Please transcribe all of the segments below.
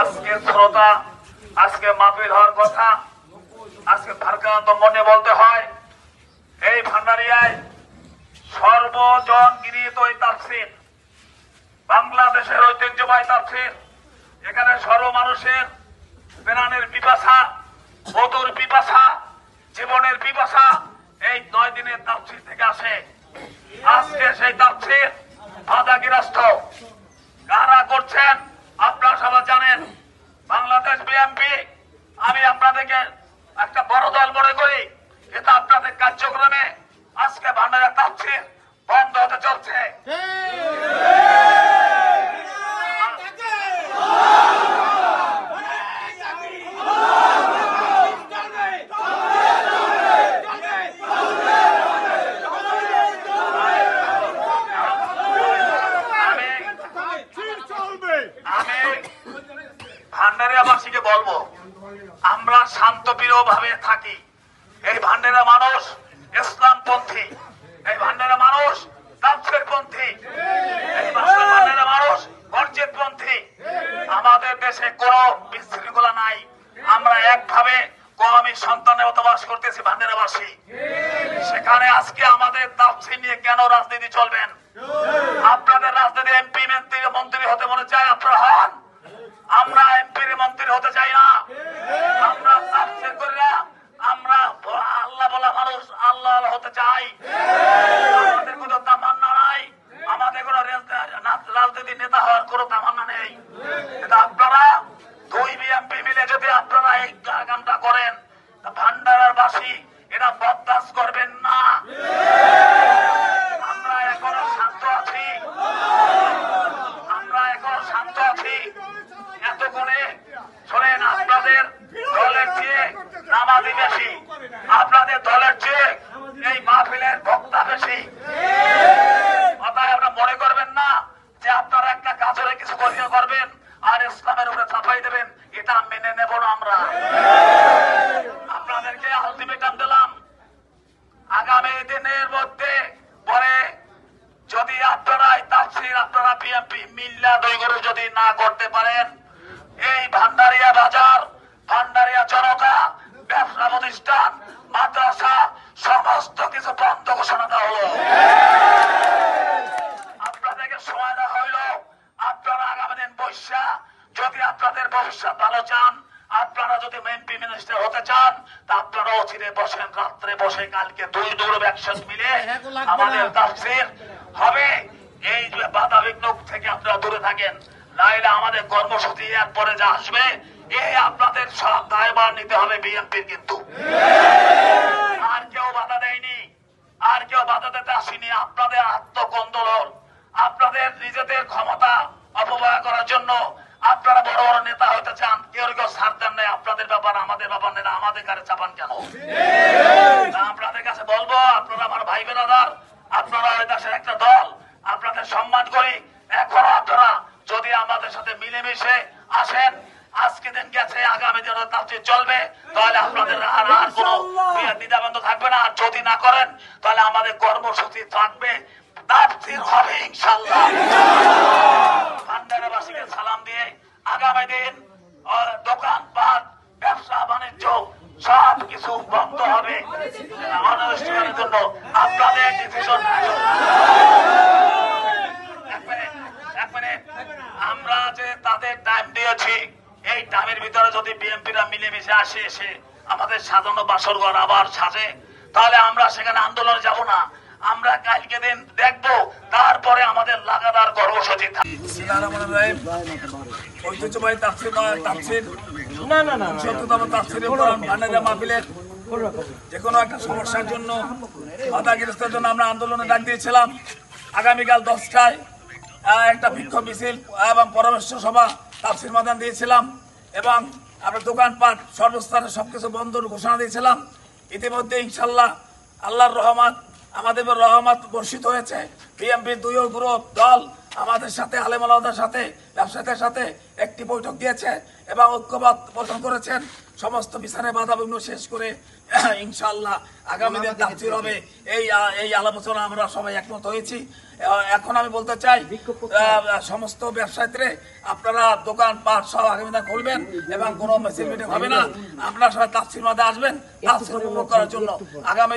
আজকে শ্রোতা, আজকে মাহফিল হওয়ার কথা, আজকে ভারকান্ত মনে বলতে হয় এই ভান্ডারিয়ায় সর্বজন গৃহীত এই তাফসীর, বাংলাদেশের ঐতিহ্যবাহী তাফসীর। এখানে সর্ব মানুষের প্রাণের পিপাসা, বধুর পিপাসা, জীবনের পিপাসা এই 9 দিনের তাফসীর থেকে আসে। আজকে সেই তাফসীর বাধাগ্রস্ত। কারা করছেন আপনারা সবাই জানেন। বাংলাদেশ বিএনপি, আমি আপনাদেরকে একটা বড় দল মনে করি, এটা আপনাদের কার্যক্রমে আজকে ভান্ডারিয়া তাফসীর বন্ধ হতে চলছে। ভান্ডারিয়াবাসীকে বলবো, আমরা শান্তপ্রিয় ভাবে থাকি। এই ভান্ডারিয়া মানুষ ইসলামপন্থী, এই ভান্ডারিয়া মানুষ তাফসীরপন্থী, এই ভান্ডারিয়া মানুষ মসজিদপন্থী। আমাদের দেশে কোনো বিশৃঙ্খলা নাই। আমরা একভাবে কওমি সন্তানে বসবাস করতেছি ভান্ডারিয়াবাসী। সেখানে আজকে আমাদের তাফসীর নিয়ে কেন রাজনীতি চলবেন? আপনাদের রাজনীতি এমপি মন্ত্রী হতে মনে চায়, আপনারা হন। আমরা এমপির মন্ত্রী হতে চাই না। আমরা তাফসীর করি না। আমরা আল্লাহ বলা মানুষ আল্লাহ হতে চাই। আমাদের কোনো তামান্না নাই, আমাদের কোনো রাজনীতি নেতা হওয়ার কোনো তামান্না নেই। এটা আপনারা 2 বিএমপি মিলে যদি আপনারা এই কামটা করেন, ভান্ডারিয়াবাসী এটা বরদাস্ত করবেন না। আমরা এখনো শান্ত আছি, আমরা এখনো শান্ত আছি। এতক্ষণে শোনেন, আপনাদের দলের চেয়ে নামাজি বেশি, আপনাদের দলের চেয়ে এই মাহফিলের বক্তা বেশি। অতএব আপনারা মনে করবেন না যে আপনারা একটা কাজরে কিছু করবেন আর ইসলামের উপরে চাপাই দেবেন, এটা মেনে নেব না আমরা। আপনাদেরকে আলটিমেটাম দিলাম, আগামী দিনের মধ্যে পরে যদি আপনারা এই তাফসীর আপনারা বিএনপি মিল্লা দৈগরে যদি না করতে পারেন, এই ভান্ডারিয়া বাজার, ভান্ডারিয়া জনতা, ব্যবসা প্রতিষ্ঠান, মাদ্রাসা সমস্ত কিছু বন্ধ ঘোষণা দেওয়া হলো। আপনাদেরকে সময় দেওয়া হইল, আপনারা আগামী দিন বৈশা যদি আপনাদের ভবিষ্যৎ ভালো চান, আপনারা যদি এমপি মিনিস্টার হতে চান, তা আপনারা অচিরে বসেন, রাত্রে বসে কালকে 2 দৌড় একসাথে মিলে আমাদের তাফসীর হবে। এই বাধা বিঘ্ন থেকে আপনারা দূরে থাকেন, নাইলে আমাদের কর্মসূচি এরপরে যা আসবে এই আপনাদের সব দায়ভার নিতে হবে বিএনপির। কিন্তু আর কেউ বাধা দেয়নি, আর কেউ বাধা দিতে আসেনি। আপনাদের আত্মকন্দোলন, আপনাদের নিজেদের ক্ষমতা অপব্যয় করার জন্য আপনারা বড় বড় নেতা হতে চান। কেউ কেউ ছাড় দেন নাই। আপনাদের ব্যাপার আমাদের ব্যাপার নেই, আমাদের কাছে চাপান কেন? আপনাদের কাছে বলবো, আপনারা আমার ভাই বেরাদার, আপনারা এই দেশের একটা দল, আপনাদের সম্মান করি। এখন আপনারা যদি আমাদের সাথে মিলেমিশে আসেন, আজকে দিন গেছে, আগামী দিনে তাফসীর চলবে, তাহলে আপনাদের আর কোনো দ্বিধাবন্ধ থাকবে না। আর যদি না করেন, তাহলে আমাদের কর্মসূচি থাকবে, তাফসীর হবে ইনশাআল্লাহ। ভান্ডারিয়াবাসীকে সালাম দিয়ে আগামী দিন দোকানপাট, ব্যবসা বাণিজ্য সব কিছু বন্ধ হবে। অনানুষ্ঠানের জন্য আপনাদের ডিসিশন। আমরা যে তাদের টাইম দিয়েছি, এই টাইমের ভিতরে যদি বিএনপিরা মিলেমিশে আসে, এসে আমাদের সাজানো বাসরঘর আবার সাজে, তাহলে আমরা সেখানে আন্দোলনে যাব না। আমরা কালকে দিন দেখবো, তারপরে আমাদের লাগাতার কর্মসূচি থাকবে। ঐতিহ্যবাহী তাফসীর ভান্ডারিয়া মাহফিলের যে কোনো একটা সমস্যার জন্য, বাধাগ্রস্তের জন্য আমরা আন্দোলনে ডাক দিয়েছিলাম। আগামীকাল 10টায় একটা বিক্ষোভ মিছিল এবং পরামর্শ সভা তাফসীর ময়দান দিয়েছিলাম, এবং আমরা দোকানপাট সর্বস্তরে সবকিছু বন্ধ ঘোষণা দিয়েছিলাম। ইতিমধ্যে ইনশাল্লাহ আল্লাহর রহমত, আমাদের রহমত বর্ষিত হয়েছে। বিএনপির 2 গ্রুপ দল আমাদের সাথে, আলেম ওলামাদের সাথে, ব্যবসায়ীদের সাথে একটি বৈঠক দিয়েছে এবং ঐক্যমত পোষণ করেছেন। সমস্ত বিচারে বাধা বিঘ্ন শেষ করে ইনশাআল্লাহ আগামী দিন তাফসীর হবে, এই আলোচনা আমরা সবাই একমত হয়েছি। এখন আমি বলতে চাই সমস্ত ব্যবসায়ীদের আপনারা দোকান পাট সব আগামী দিনে খুলবেন এবং কোনো মিছিল মিটিং হবে না। আপনারা সবাই তাফসীর মাঠে আসবেন তাফসীর উপভোগ করার জন্য। আগামী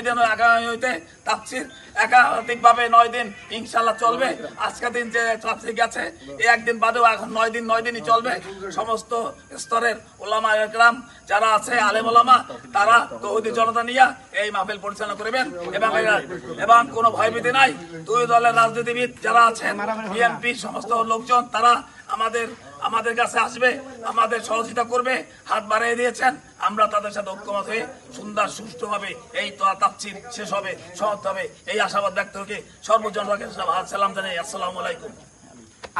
হইতে তাফসীর একাধিকভাবে 9 দিন ইনশাআল্লাহ চলবে। আজকের দিন যে তাফসীর গেছে এই একদিন বাদেও এখন 9 দিনই চলবে। সমস্ত স্তরের ওলামা একরাম যারা আছে আলেম ওলামা তারা তৌহিদি জনতা নিয়ে এই মাহফিল পরিচালনা করবেন এবং কোনো ভয়ভীতি নাই। দুই দলের রাজনীতিবিদ যারা আছেন বিএনপি সমস্ত লোকজন তারা আমাদের কাছে আসবে, আমাদের সহযোগিতা করবে, হাত বাড়িয়ে দিয়েছেন। আমরা তাদের সাথে ঐক্যমত হয়ে সুন্দর সুষ্ঠুভাবে এই তাফসীর শেষ হবে, সমাপ্ত হবে এই আশাবাদ ব্যক্ত রেখে সর্বজনকে সালাম জানাই। আসসালামু আলাইকুম।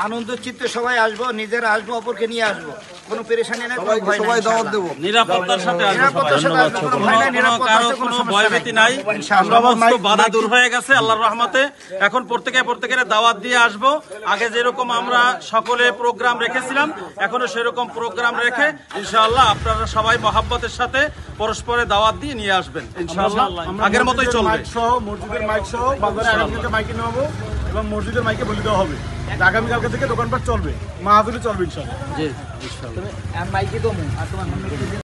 আনন্দ চিত্তে সবাই আসবো, নিজেরা আসবো, অপরকে নিয়ে আসবো, কোনো পেরেশানি নাই, সবাই দাওয়াত দেবো, নিরাপত্তার সাথে কোনো ভয়ভীতি নাই। সমস্ত বাধা দূর হয়ে গেছে আল্লাহর রহমতে। এখন প্রত্যেকের দাওয়াত দিয়ে আসবো। আগে যেরকম আমরা সকলে প্রোগ্রাম রেখেছিলাম এখনো সেরকম প্রোগ্রাম রেখে ইনশাআল্লাহ আপনারা সবাই মহাব্বতের সাথে পরস্পরের দাওয়াত দিয়ে নিয়ে আসবেন ইনশাআল্লাহ। আগের মতোই চলবে। মসজিদের মাইক সহ বাজারে আগামীকালকে মাইকে নেওয়াবো এবং মসজিদের মাইকে বলে দেওয়া হবে আগামীকালকে থেকে দোকানপাট চলবে, মাহফিল চলবে ইনশাআল্লাহ। মাইকে